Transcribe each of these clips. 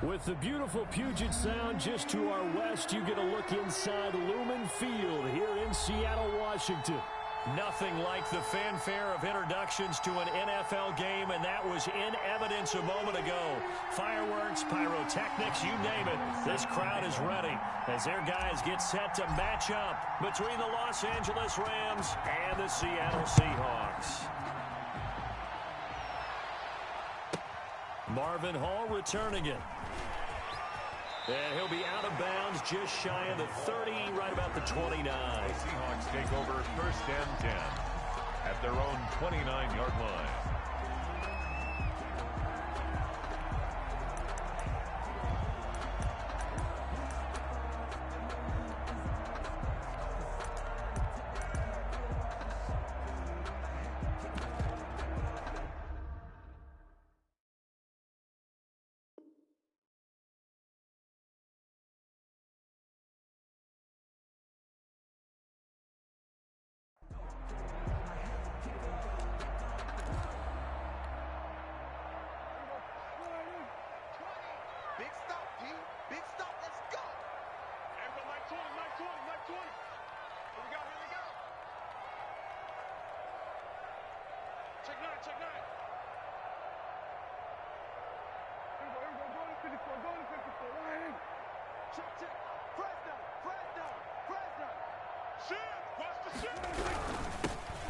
With the beautiful Puget Sound just to our west, you get a look inside Lumen Field here in Seattle, Washington. Nothing like the fanfare of introductions to an NFL game, and that was in evidence a moment ago. Fireworks, pyrotechnics, you name it. This crowd is ready as their guys get set to match up between the Los Angeles Rams and the Seattle Seahawks. Marvin Hall returning it. And he'll be out of bounds just shy of the 30, right about the 29. The Seahawks take over 1st and 10 at their own 29-yard line.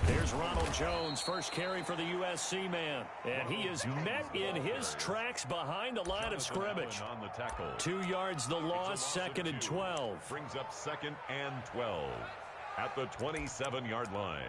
There's Ronald Jones, first carry for the USC man. And he is met in his tracks behind the line of scrimmage. On the tackle. 2 yards the loss, 2nd and 12. Brings up 2nd and 12 at the 27-yard line.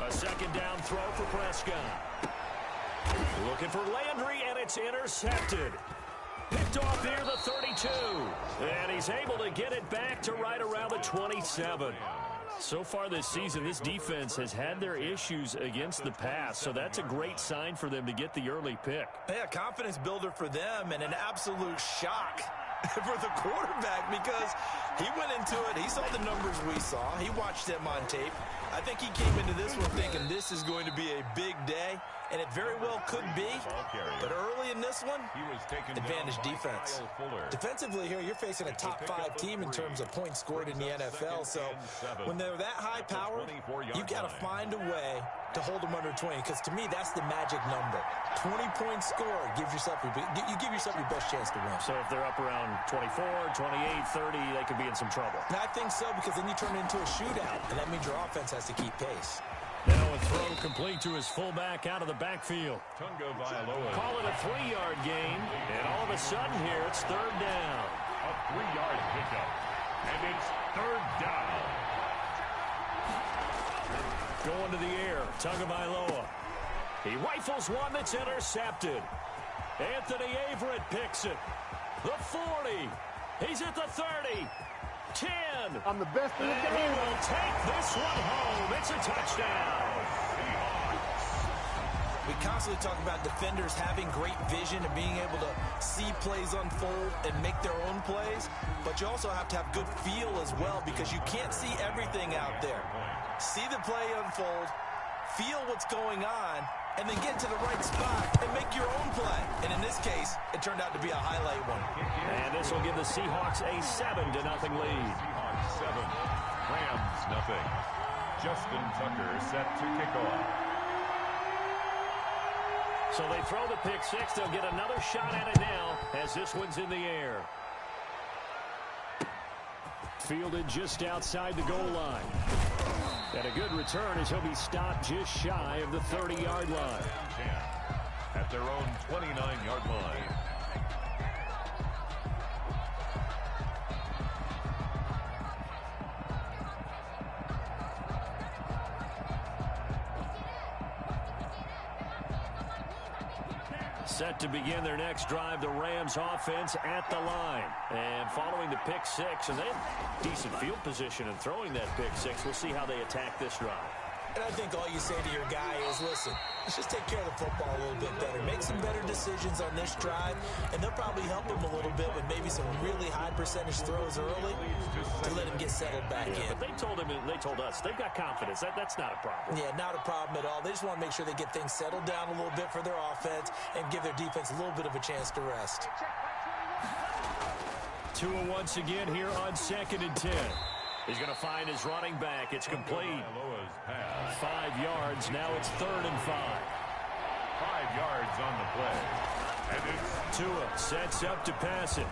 A second down throw for Prescott. Looking for Landry, and it's intercepted. Picked off near the 32. And he's able to get it back to right around the 27. So far this season, this defense has had their issues against the pass, so that's a great sign for them to get the early pick. Yeah, confidence builder for them and an absolute shock for the quarterback because he went into it. He saw the numbers we saw. He watched them on tape. I think he came into this one thinking this is going to be a big day, and it very well could be. But early in this one, advantage defense. Defensively here, you're facing a top-5 team in terms of points scored in the NFL. So when they're that high power, you got to find a way to hold them under 20, because to me, that's the magic number. 20 points scored gives yourself you give yourself your best chance to win. So if they're up around 24, 28, 30, they could be in some trouble. And I think so, because then you turn it into a shootout, and that means your offense has to keep pace. Now a throw complete to his fullback out of the backfield. Call it a 3-yard gain, and all of a sudden here it's 3rd down. A 3-yard pickup, and it's 3rd down. Going to the air, Tagovailoa. He rifles one that's intercepted. Anthony Averett picks it. The 40. He's at the 30. 10. I'm the best in the game. And he will take this one home. It's a touchdown. We constantly talk about defenders having great vision and being able to see plays unfold and make their own plays, but you also have to have good feel as well, because you can't see everything out there. See the play unfold, feel what's going on, and then get to the right spot and make your own play. And in this case, it turned out to be a highlight one. And this will give the Seahawks a 7-0 lead. Seahawks 7, Rams nothing. Justin Tucker set to kick off. So they throw the pick six. They'll get another shot at it now as this one's in the air. Fielded just outside the goal line. And a good return as he'll be stopped just shy of the 30-yard line. At their own 29-yard line. Set to begin their next drive, the Rams offense at the line. And following the pick six, and they have decent field position in throwing that pick six. We'll see how they attack this drive. And I think all you say to your guy is, listen, let's just take care of the football a little bit better. Make some better decisions on this drive, and they'll probably help him a little bit with maybe some really high percentage throws early to let him get settled back in. But they told him, and they told us, they've got confidence. That's not a problem. Yeah, not a problem at all. They just want to make sure they get things settled down a little bit for their offense and give their defense a little bit of a chance to rest. Tua once again here on 2nd and 10. He's going to find his running back. It's complete. 5 yards. Now it's 3rd and 5. 5 yards on the play. And it's Tua sets up to pass it.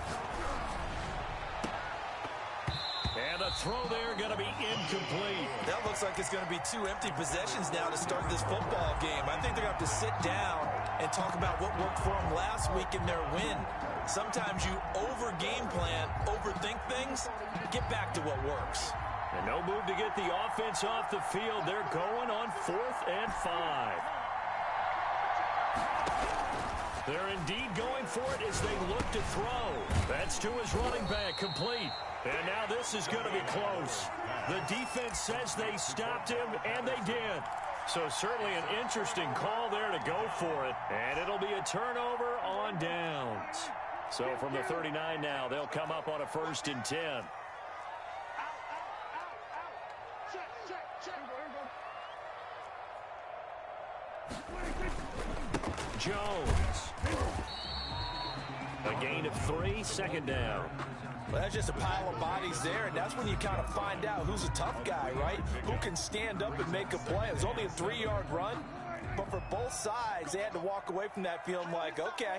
And the throw there going to be incomplete. That looks like it's going to be 2 empty possessions now to start this football game. I think they're going to have to sit down and talk about what worked for them last week in their win. Sometimes you over-game plan, overthink things, get back to what works. And no move to get the offense off the field. They're going on 4th and 5. They're indeed going for it as they look to throw. That's to his running back, complete. And now this is going to be close. The defense says they stopped him, and they did. So certainly an interesting call there to go for it. And it'll be a turnover on downs. So from the 39 now, they'll come up on a 1st and 10. Jones. A gain of 3, 2nd down. Well, that's just a pile of bodies there, and that's when you kind of find out who's a tough guy, right? Who can stand up and make a play. It was only a 3-yard run, but for both sides, they had to walk away from that feeling like, okay,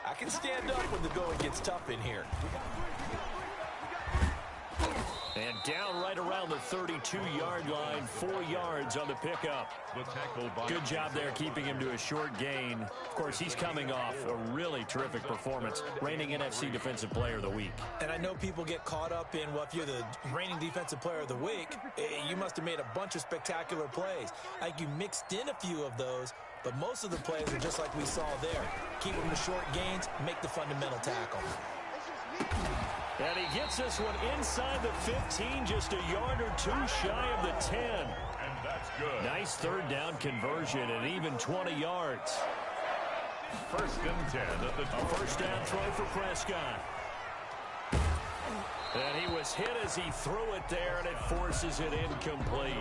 I can stand up when the going gets tough in here. And down right around the 32-yard line, 4 yards on the pickup. Good job there keeping him to a short gain. Of course, he's coming off a really terrific performance, reigning NFC Defensive Player of the Week. And I know people get caught up in, well, if you're the reigning Defensive Player of the Week, you must have made a bunch of spectacular plays. Like you mixed in a few of those, but most of the plays are just like we saw there. Keep them to short gains, make the fundamental tackle. And he gets this one inside the 15, just a yard or 2 shy of the 10. And that's good. Nice 3rd down conversion and even 20 yards. 1st and 10 at the 1st down throw for Prescott. And he was hit as he threw it there, and it forces it incomplete.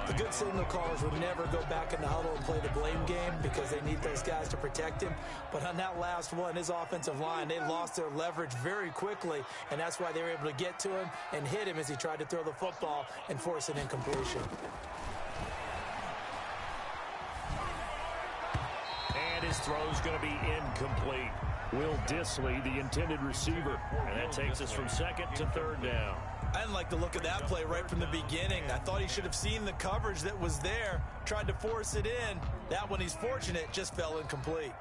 The good signal callers would never go back in the huddle and play the blame game because they need those guys to protect him. But on that last one, his offensive line, they lost their leverage very quickly, and that's why they were able to get to him and hit him as he tried to throw the football and force an incompletion. And his throw's going to be incomplete. Will Disley, the intended receiver. And that takes us from 2nd to 3rd down. I didn't like the look of that play right from the beginning. I thought he should have seen the coverage that was there, tried to force it in. That one, he's fortunate, just fell incomplete.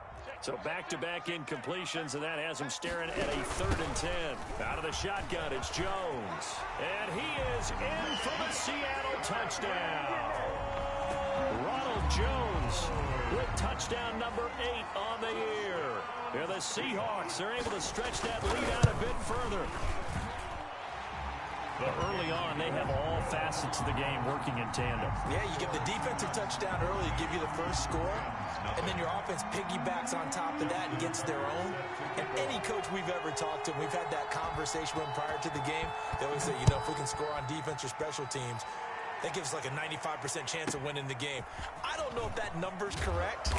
So back-to-back incompletions, and that has him staring at a 3rd and 10. Out of the shotgun, it's Jones. And he is in for the Seattle touchdown. Ronald Jones with touchdown number 8 on the year. And the Seahawks are able to stretch that lead out a bit further. But early on, they have all facets of the game working in tandem. Yeah, you give the defensive touchdown early, give you the first score, and then your offense piggybacks on top of that and gets their own. And any coach we've ever talked to, we've had that conversation with them prior to the game. They always say, you know, if we can score on defense or special teams, That gives like a 95% chance of winning the game. I don't know if that number's correct,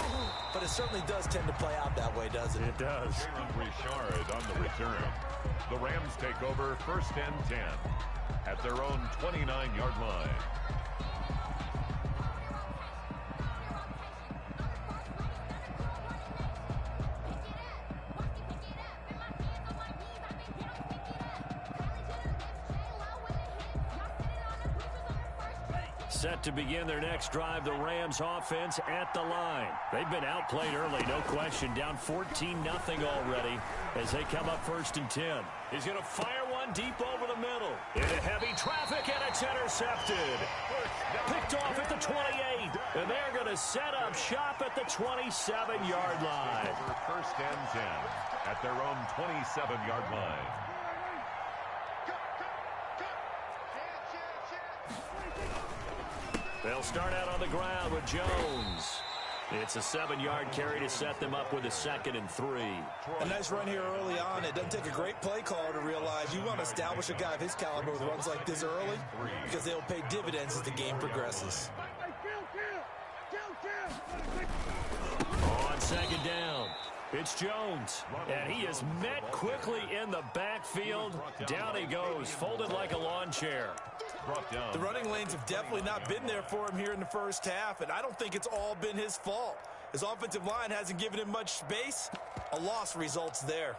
but it certainly does tend to play out that way, doesn't it? It does. Richard on the return. The Rams take over 1st and 10 at their own 29-yard line. Set to begin their next drive, the Rams offense at the line. They've been outplayed early, no question. Down 14-0 already as they come up 1st and 10. He's going to fire one deep over the middle. Into heavy traffic, and it's intercepted. Picked off at the 28. And they're going to set up shop at the 27-yard line. 1st and 10 at their own 27-yard line. They'll start out on the ground with Jones. It's a 7-yard carry to set them up with a 2nd and 3. A nice run here early on. It doesn't take a great play caller to realize you want to establish a guy of his caliber with runs like this early because they'll pay dividends as the game progresses. On 2nd down, it's Jones. And he is met quickly in the backfield. Down he goes, folded like a lawn chair. The running lanes have definitely not been there for him here in the first half, and I don't think it's all been his fault. His offensive line hasn't given him much space. A loss results there.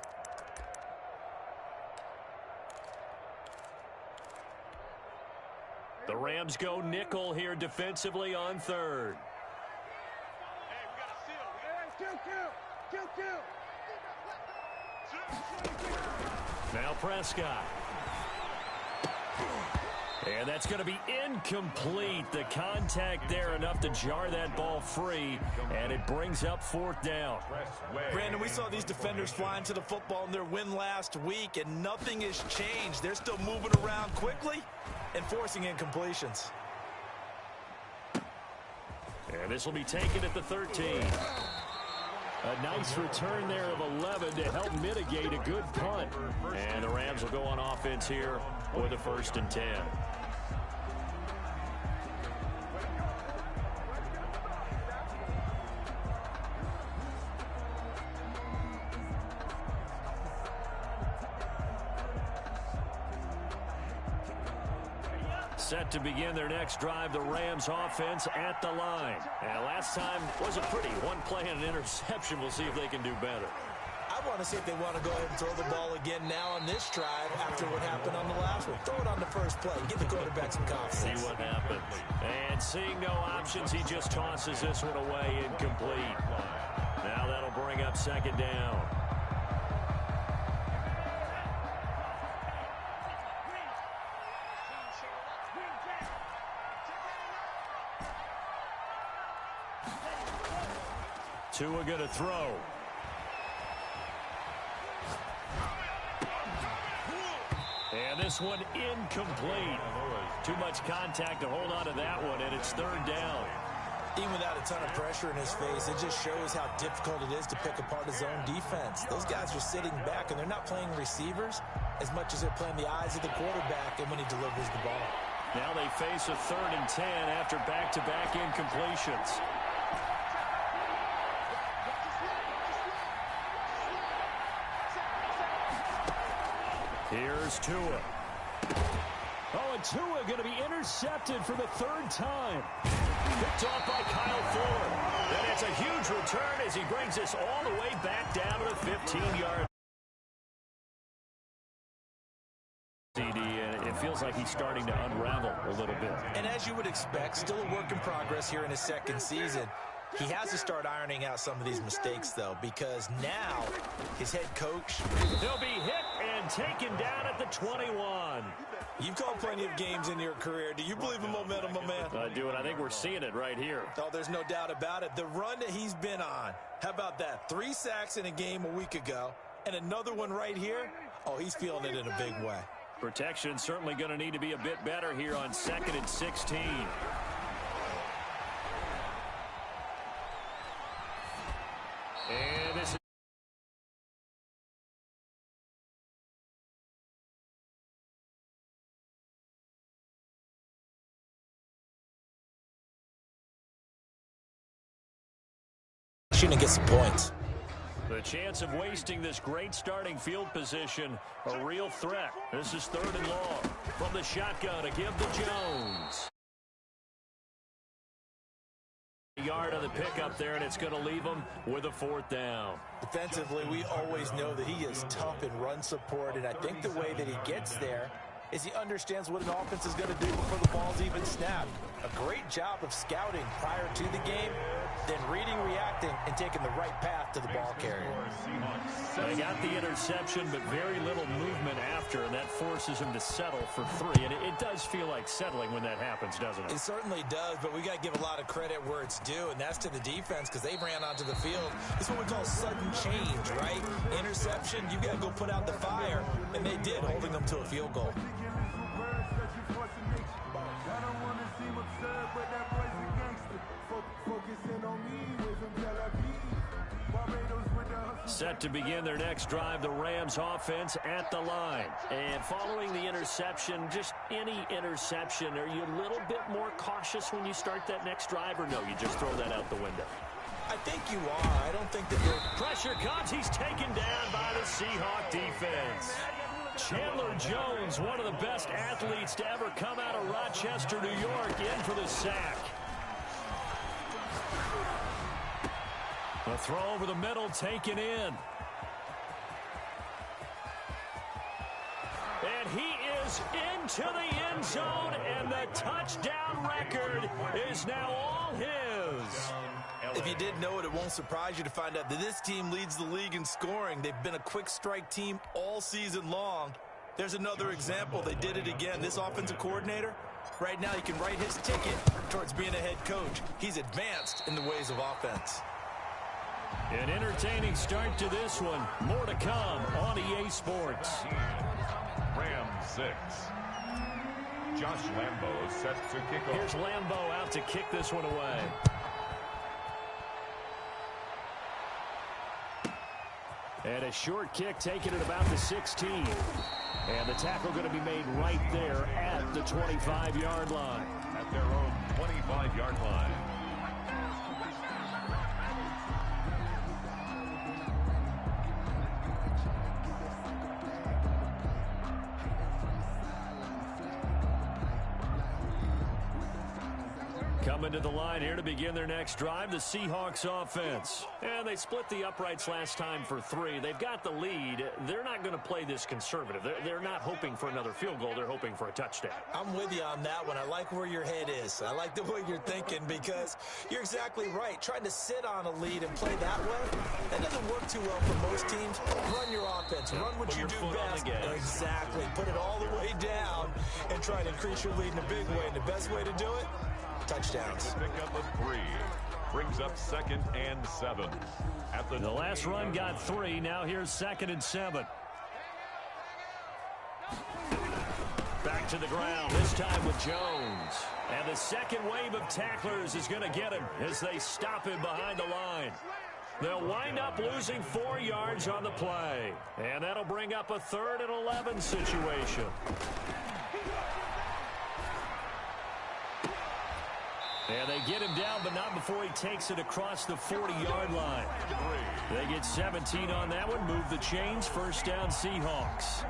The Rams go nickel here defensively on 3rd. Now Prescott. And that's going to be incomplete. The contact there enough to jar that ball free, and it brings up 4th down. Brandon, we saw these defenders flying to the football in their win last week, and nothing has changed. They're still moving around quickly and forcing incompletions. And this will be taken at the 13. A nice return there of 11 to help mitigate a good punt. And the Rams will go on offense here with a 1st and 10. Set to begin their next drive, the Rams offense at the line. And last time was a pretty one play and an interception. We'll see if they can do better. I want to see if they want to go ahead and throw the ball again now on this drive after what happened on the last one. Throw it on the first play. Give the quarterback some confidence. See what happens. And seeing no options, he just tosses this one away incomplete. Now that'll bring up 2nd down. Tua going to throw. And this one incomplete. Too much contact to hold on to that one, and it's 3rd down. Even without a ton of pressure in his face, it just shows how difficult it is to pick apart his own defense. Those guys are sitting back, and they're not playing receivers as much as they're playing the eyes of the quarterback and when he delivers the ball. Now they face a 3rd and 10 after back-to-back incompletions. Here's Tua. Oh, and Tua going to be intercepted for the 3rd time. Picked off by Kyle Fuller. And it's a huge return as he brings this all the way back down to the 15-yard. And it feels like he's starting to unravel a little bit. And as you would expect, still a work in progress here in his 2nd season. He has to start ironing out some of these mistakes, though, because now his head coach... He'll be hit and taken down at the 21. You've called plenty of games in your career. Do you believe in momentum, my man? I do, and I think we're seeing it right here. Oh, there's no doubt about it. The run that he's been on, how about that? 3 sacks in a game a week ago, and another one right here. Oh, he's feeling it in a big way. Protection certainly going to need to be a bit better here on 2nd and 16. And this is separation and get some points. The chance of wasting this great starting field position, a real threat. This is 3rd and long. From the shotgun to give to Jones. Yard on the pickup there, and it's going to leave him with a 4th down. Defensively, we always know that he is tough in run support, and I think the way that he gets there is he understands what an offense is going to do before the ball's even snapped. A great job of scouting prior to the game, then reading, reacting, and taking the right path to the ball carrier. They got the interception, but very little movement after, and that forces him to settle for 3. And it does feel like settling when that happens, doesn't it? It certainly does, but we got to give a lot of credit where it's due, and that's to the defense because they ran onto the field. It's what we call sudden change, right? Interception, you got to go put out the fire, and they did, holding them to a field goal. Set to begin their next drive, the Rams offense at the line. And following the interception, just any interception, are you a little bit more cautious when you start that next drive, or no, you just throw that out the window? I think you are. I don't think that you're... Pressure comes. He's taken down by the Seahawk defense. Chandler Jones, one of the best athletes to ever come out of Rochester, New York, in for the sack. A throw over the middle, taken in. And he is into the end zone, and the touchdown record is now all his. If you didn't know it, it won't surprise you to find out that this team leads the league in scoring. They've been a quick strike team all season long. There's another example. They did it again. This offensive coordinator, right now he can write his ticket towards being a head coach. He's advanced in the ways of offense. An entertaining start to this one. More to come on EA Sports. Rams 6. Josh Lambo set to kick off. Here's Lambo out to kick this one away. And a short kick taken at about the 16. And the tackle going to be made right there at the 25-yard line. At their own 25-yard line. Coming to the line here to begin their next drive, the Seahawks offense. And they split the uprights last time for 3. They've got the lead. They're not going to play this conservative. They're not hoping for another field goal. They're hoping for a touchdown. I'm with you on that one. I like where your head is. I like the way you're thinking because you're exactly right. Trying to sit on a lead and play that way, that doesn't work too well for most teams. Run your offense. Run what you do best. Exactly. Put it all the way down and try to increase your lead in a big way. And the best way to do it, touchdowns. Pick up a 3. Brings up 2nd and 7. At the last run got 3. Now here's 2nd and 7. Back to the ground, this time with Jones. And the second wave of tacklers is going to get him as they stop him behind the line. They'll wind up losing 4 yards on the play. And that'll bring up a 3rd and 11 situation. And they get him down, but not before he takes it across the 40-yard line. They get 17 on that one, move the chains, 1st down Seahawks.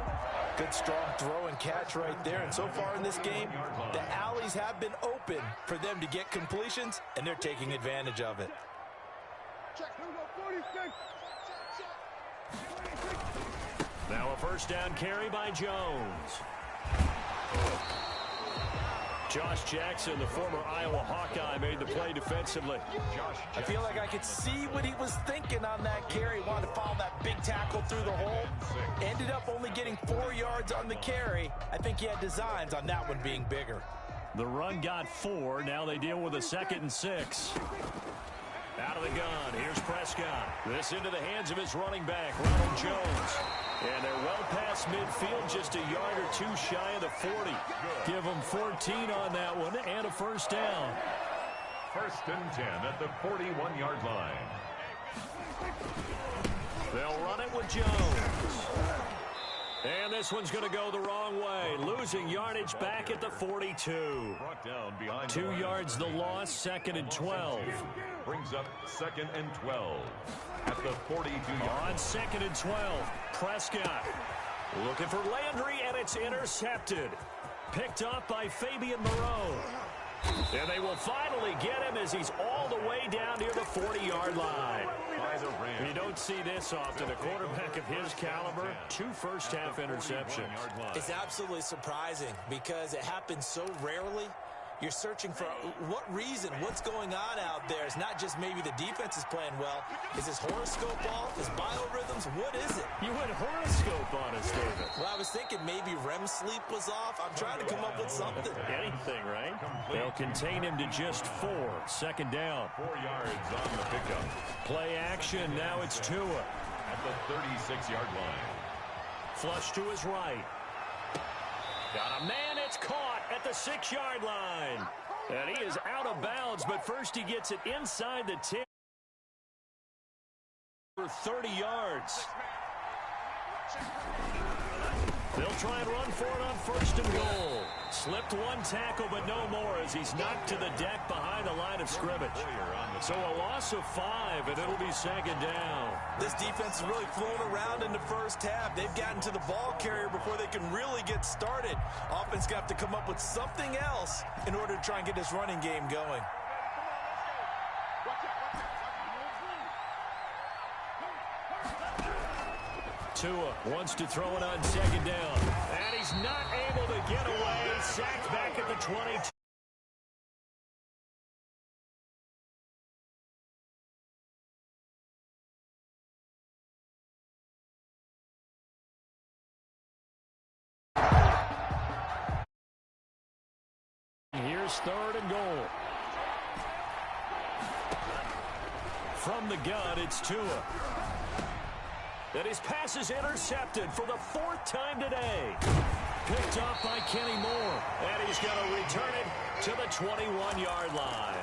Good strong throw and catch right there. And so far in this game, the alleys have been open for them to get completions, and they're taking advantage of it. Now a 1st down carry by Jones. Josh Jackson, the former Iowa Hawkeye, made the play defensively. I feel like I could see what he was thinking on that carry. Wanted to follow that big tackle through the hole. Ended up only getting 4 yards on the carry. I think he had designs on that one being bigger. The run got 4. Now they deal with a 2nd and 6. Out of the gun, here's Prescott. This into the hands of his running back, Ronald Jones. And they're well past midfield, just a yard or 2 shy of the 40. Give them 14 on that one and a 1st down. 1st and 10 at the 41-yard line. They'll run it with Jones. And the this one's going to go the wrong way. Losing yardage back at the 42. 2 yards the loss, 2nd and 12. Brings up 2nd and 12 at the 42-yard. On 2nd and 12, Prescott looking for Landry, and it's intercepted. Picked off by Fabian Moreau. And they will finally get him as he's all the way down near the 40-yard line. You don't see this often. A quarterback of his caliber, 2 first-half interceptions. It's absolutely surprising because it happens so rarely. You're searching for what reason, what's going on out there. It's not just maybe the defense is playing well. Is his horoscope off? His biorhythms? What is it? You went horoscope on us, David. Well, I was thinking maybe REM sleep was off. I'm trying to come up with something. Anything, right? They'll contain him to just 4. 2nd down. 4 yards on the pickup. Play action. Now it's Tua. At the 36-yard line. Flush to his right. Got a man. It's caught at the 6-yard line. And he is out of bounds, but first he gets it inside the 10 for 30 yards. They'll try and run for it on 1st and goal. Slipped 1 tackle, but no more as he's knocked to the deck behind the line of scrimmage. So a loss of 5, and it'll be 2nd down. This defense is really flown around in the first half. They've gotten to the ball carrier before they can really get started. Offense got to come up with something else in order to try and get this running game going. Tua wants to throw it on 2nd down. And he's not able to get away. Sacked back at the 22. Here's 3rd and goal. From the gun, it's Tua. And his pass is intercepted for the 4th time today. Picked off by Kenny Moore. And he's going to return it to the 21-yard line.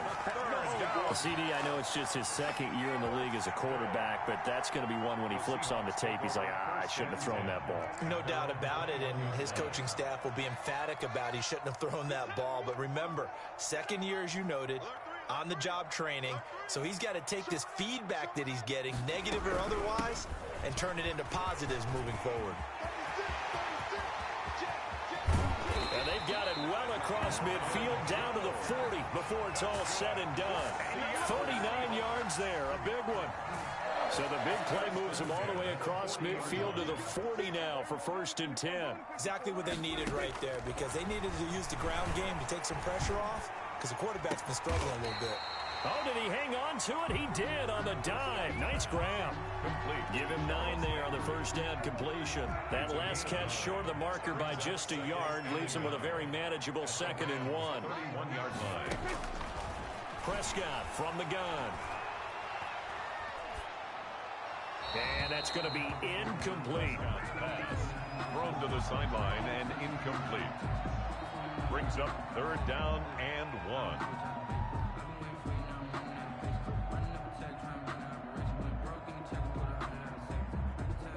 CD, I know it's just his 2nd year in the league as a quarterback, but that's going to be one when he flips on the tape, he's like, I shouldn't have thrown that ball. No doubt about it, and his coaching staff will be emphatic about he shouldn't have thrown that ball. But remember, 2nd year, as you noted, on-the-job training, so he's got to take this feedback that he's getting, negative or otherwise, and turn it into positives moving forward. And they've got it well across midfield, down to the 40 before it's all said and done. 39 yards there, a big one. So the big play moves them all the way across midfield to the 40 now for 1st and 10. Exactly what they needed right there, because they needed to use the ground game to take some pressure off, because the quarterback's been struggling a little bit. Oh, did he hang on to it? He did on the dive. Nice grab. Complete. Give him 9 there on the 1st down completion. That last catch short of the marker by just a yard leaves him with a very manageable 2nd and 1. 31-yard line. Prescott from the gun. And that's going to be incomplete. Thrown to the sideline and incomplete. Brings up 3rd down and 1.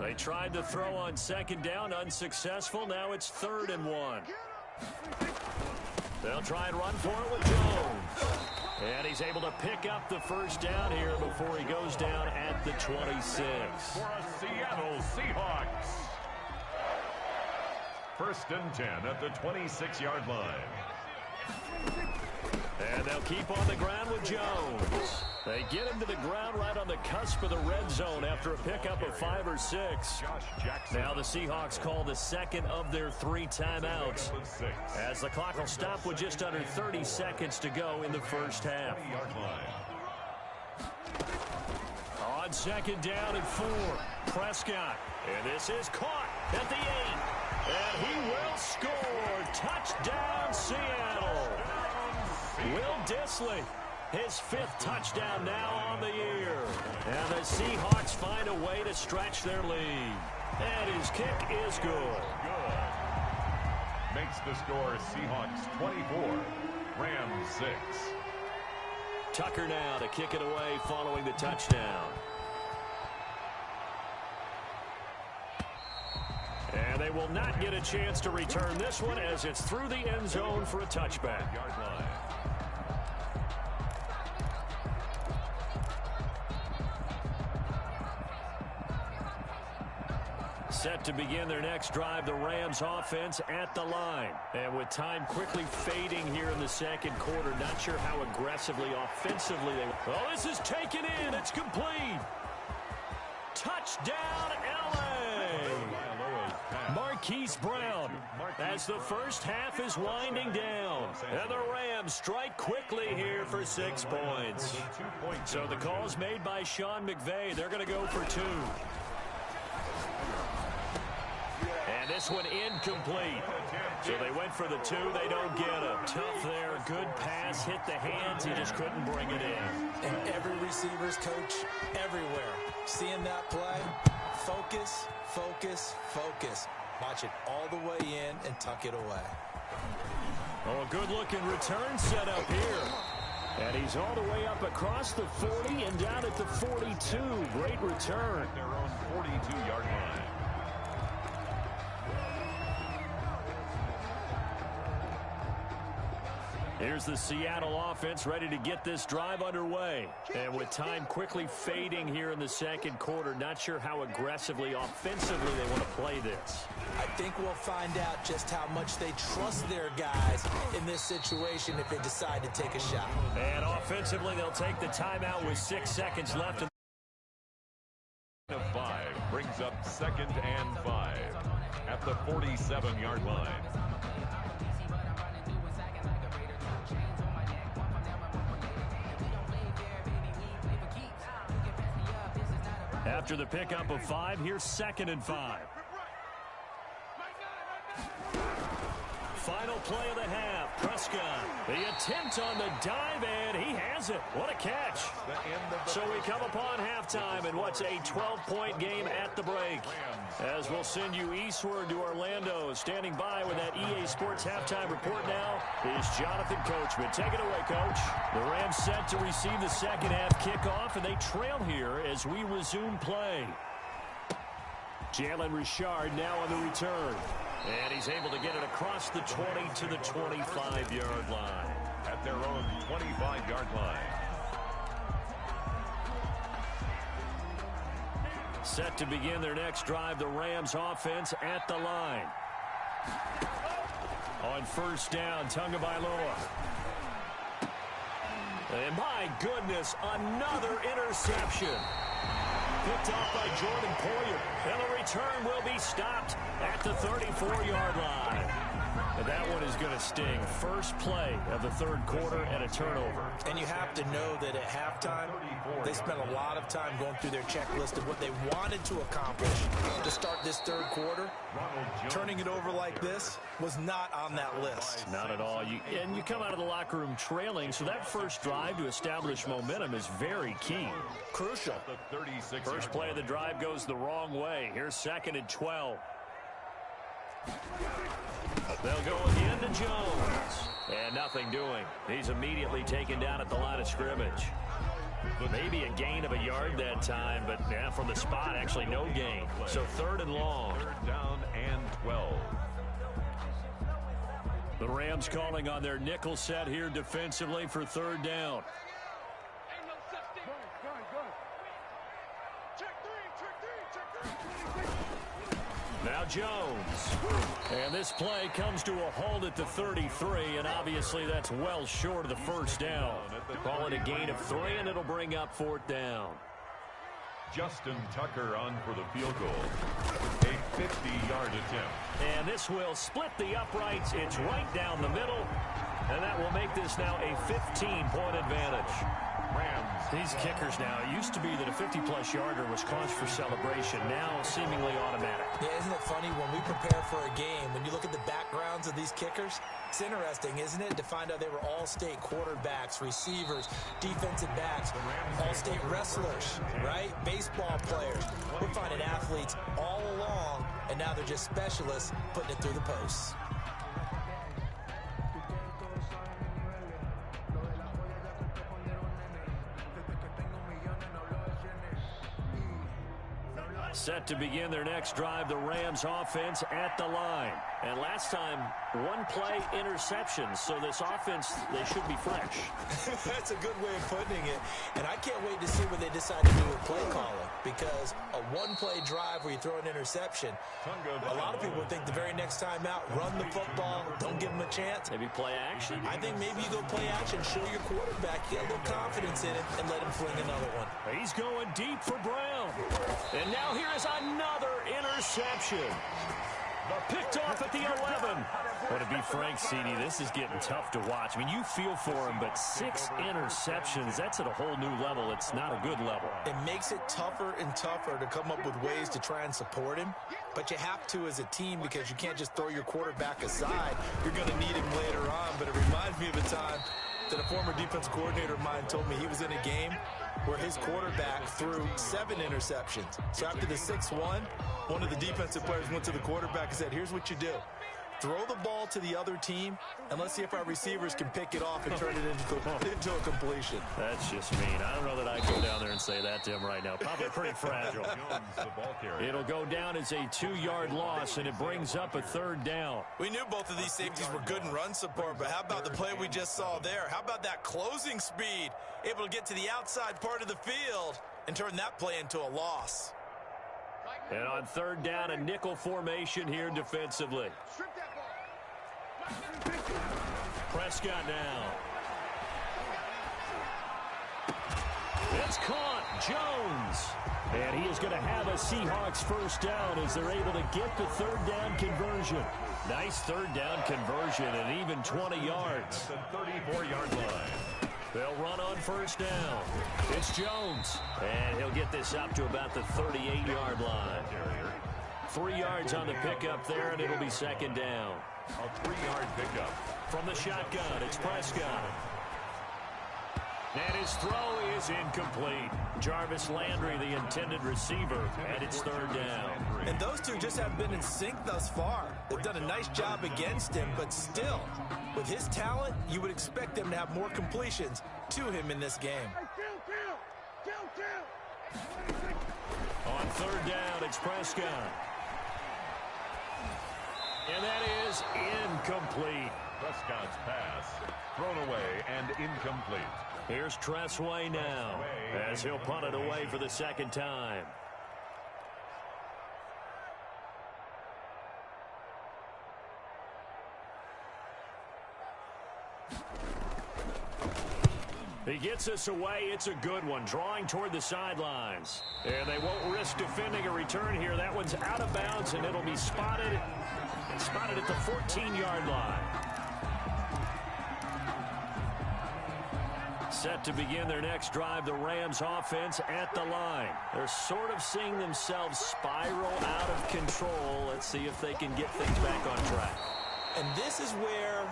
They tried to throw on 2nd down, unsuccessful. Now it's 3rd and 1. They'll try and run for it with Jones. And he's able to pick up the 1st down here before he goes down at the 26. For a Seattle Seahawks. 1st and 10 at the 26-yard line. And they'll keep on the ground with Jones. They get him to the ground right on the cusp of the red zone after a pickup of 5 or 6. Now the Seahawks call the 2nd of their 3 timeouts, as the clock will stop with just under 30 seconds to go in the 1st half. On 2nd down and 4, Prescott. And this is caught at the 8. And he will score. Touchdown, Seattle. Will Dissly, his 5th touchdown now on the year. And the Seahawks find a way to stretch their lead. And his kick is good. Makes the score Seahawks 24, Rams 6. Tucker now to kick it away following the touchdown. And they will not get a chance to return this one as it's through the end zone for a touchback. Yard line. Set to begin their next drive, the Rams offense at the line. And with time quickly fading here in the second quarter, not sure how aggressively, offensively they... Oh, this is taken in. It's complete. Touchdown, L.A. Marquise Brown as the first half is winding down. And the Rams strike quickly here for 6 points. So the call's made by Sean McVay. They're going to go for 2. And this one incomplete. So they went for the 2. They don't get him. Tough there. Good pass. Hit the hands. He just couldn't bring it in. And every receiver's coach everywhere. Seeing that play, focus, focus, focus. Watch it all the way in and tuck it away. Oh, a good-looking return set up here. And he's all the way up across the 40 and down at the 42. Great return. Their own 42-yard line. Here's the Seattle offense ready to get this drive underway. And with time quickly fading here in the second quarter, not sure how aggressively, offensively they want to play this. I think we'll find out just how much they trust their guys in this situation if they decide to take a shot. And offensively, they'll take the timeout with 6 seconds left. Of 5 brings up 2nd and 5 at the 47-yard line. After the pickup of 5, here's 2nd and 5. Final play of the half. Prescott, the attempt on the dive, and he has it. What a catch. So we come upon halftime in what's a 12-point game at the break. As we'll send you eastward to Orlando. Standing by with that EA Sports halftime report now is Jonathan Coachman. Take it away, Coach. The Rams set to receive the second half kickoff, and they trail here as we resume play. Jalen Richard now on the return. And he's able to get it across the 20 to the 25-yard line. At their own 25-yard line. Set to begin their next drive, the Rams offense at the line. On first down, Tagovailoa. And my goodness, another interception. Picked off by Jordan Poyer. And the return will be stopped at the 34-yard line. And that one is going to sting. First play of the third quarter and a turnover. And you have to know that at halftime, they spent a lot of time going through their checklist of what they wanted to accomplish to start this third quarter. Turning it over like this was not on that list. Not at all. And you come out of the locker room trailing, so that first drive to establish momentum is very key. Crucial. First play of the drive goes the wrong way. Here's 2nd and 12. They'll go again to Jones. And nothing doing. He's immediately taken down at the line of scrimmage. Maybe a gain of a yard that time, but yeah, from the spot, actually no gain. So 3rd and long. 3rd down and 12. The Rams calling on their nickel set here defensively for 3rd down. Now Jones. And this play comes to a halt at the 33, and obviously that's well short of the first down. Call it a gain of 3, and it'll bring up 4th down. Justin Tucker on for the field goal. A 50-yard attempt. And this will split the uprights. It's right down the middle, and that will make this now a 15-point advantage. Rams. These kickers now, it used to be that a 50-plus yarder was cause for celebration. Now seemingly automatic. Yeah, isn't it funny when we prepare for a game, when you look at the backgrounds of these kickers, it's interesting, isn't it, to find out they were all-state quarterbacks, receivers, defensive backs, all-state wrestlers, right? Baseball players. We're finding athletes all along, and now they're just specialists putting it through the posts. Set to begin their next drive, the Rams offense at the line. And last time, one play interception, so this offense, they should be fresh. That's a good way of putting it. And I can't wait to see what they decide to do with play calling, because a one-play drive where you throw an interception, a lot of people think the very next time out, run the football, don't give them a chance. Maybe play action. I think maybe you go play action, show your quarterback, get a little confidence in it, and let him fling another one. He's going deep for Brown. And now here is another interception. Picked off at the 11. But to be frank, CD, this is getting tough to watch. I mean, you feel for him, but 6 interceptions, that's at a whole new level. It's not a good level. It makes it tougher and tougher to come up with ways to try and support him. But you have to as a team, because you can't just throw your quarterback aside. You're going to need him later on. But it reminds me of a time that a former defense coordinator of mine told me he was in a game where his quarterback threw 7 interceptions. So after the 6-1, one of the defensive players went to the quarterback and said, here's what you do. Throw the ball to the other team, and let's see if our receivers can pick it off and turn it into a completion. That's just mean. I don't know that I'd go down there and say that to him right now. Probably pretty fragile. It'll go down as a 2-yard loss, and it brings up a 3rd down. We knew both of these safeties were good in run support, but how about the play we just saw there? How about that closing speed? Able to get to the outside part of the field and turn that play into a loss. And on 3rd down, a nickel formation here defensively. Prescott now. It's caught. Jones. And he is going to have a Seahawks 1st down as they're able to get the 3rd down conversion. Nice 3rd down conversion and even 20 yards. At the 34-yard line. They'll run on 1st down. It's Jones. And he'll get this up to about the 38-yard line. 3 yards on the pickup there, and it'll be 2nd down. A 3-yard pickup. From the shotgun, it's Prescott. And his throw is incomplete. Jarvis Landry, the intended receiver, and it's 3rd down. And those two just haven't been in sync thus far. They've done a nice job against him, but still, with his talent, you would expect them to have more completions to him in this game. On 3rd down, it's Prescott. And that is incomplete. Prescott's pass thrown away and incomplete. Here's Tressway now as he'll punt it away for the 2nd time. He gets us away. It's a good one. Drawing toward the sidelines. And they won't risk defending a return here. That one's out of bounds, and it'll be spotted at the 14-yard line. Set to begin their next drive, the Rams offense at the line. They're sort of seeing themselves spiral out of control. Let's see if they can get things back on track. And this is where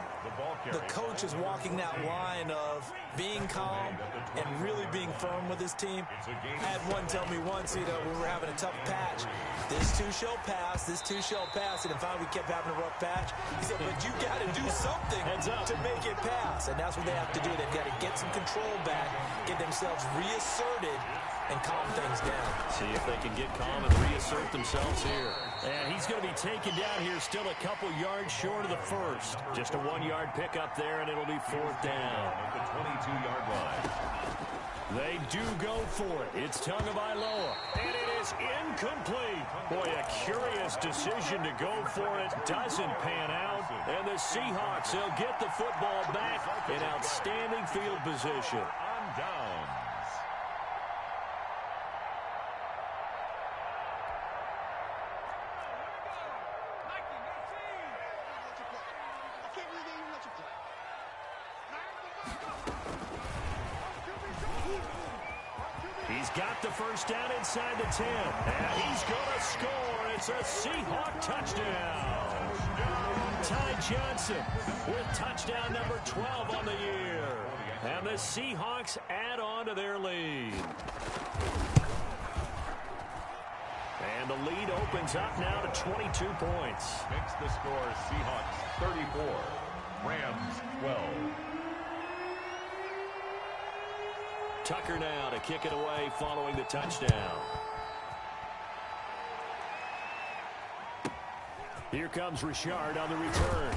the coach is walking that line of being calm and really being firm with his team. I had one tell me once, when we were having a tough patch, this too shall pass, and then finally we kept having a rough patch. He said, but you got to do something to make it pass, and that's what they have to do. They've got to get some control back, get themselves reasserted, and calm things down. See if they can get calm and reassert themselves here. And he's going to be taken down here still a couple yards short of the 1st. Just a 1-yard pickup there, and it'll be 4th down. At the 22-yard line. They do go for it. It's Tagovailoa, and it is incomplete. Boy, a curious decision to go for it. Doesn't pan out. And the Seahawks, they'll get the football back in outstanding field position. On downs. He's got the 1st down inside the 10. And he's going to score. It's a Seahawk touchdown. Ty Johnson with touchdown number 12 on the year. And the Seahawks add on to their lead. And the lead opens up now to 22 points. Makes the score Seahawks 34, Rams 12. Tucker now to kick it away following the touchdown. Here comes Richard on the return.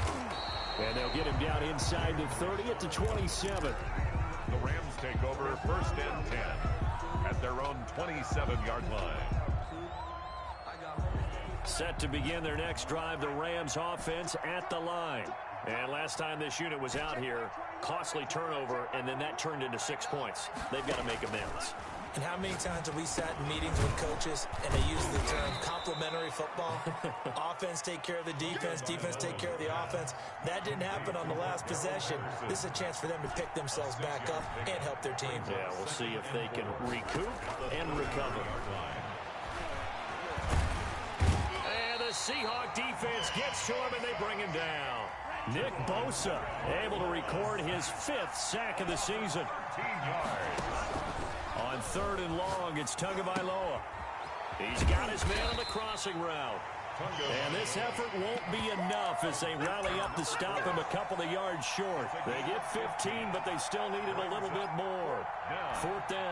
And they'll get him down inside the 30 at the 27. The Rams take over 1st and 10 at their own 27-yard line. Set to begin their next drive, the Rams offense at the line. And last time this unit was out here, costly turnover, and then that turned into 6 points. They've got to make amends. And how many times have we sat in meetings with coaches and they use the term complementary football? Offense take care of the defense, defense take care of the offense. That didn't happen on the last possession. This is a chance for them to pick themselves back up and help their team. Yeah, we'll see if they can recoup and recover. And the Seahawk defense gets to him and they bring him down. Nick Bosa able to record his 5th sack of the season. 10 yards. On 3rd and long, it's Tagovailoa. He's got his man on the crossing route. And this effort won't be enough as they rally up to stop him a couple of yards short. They get 15, but they still needed a little bit more. 4th down.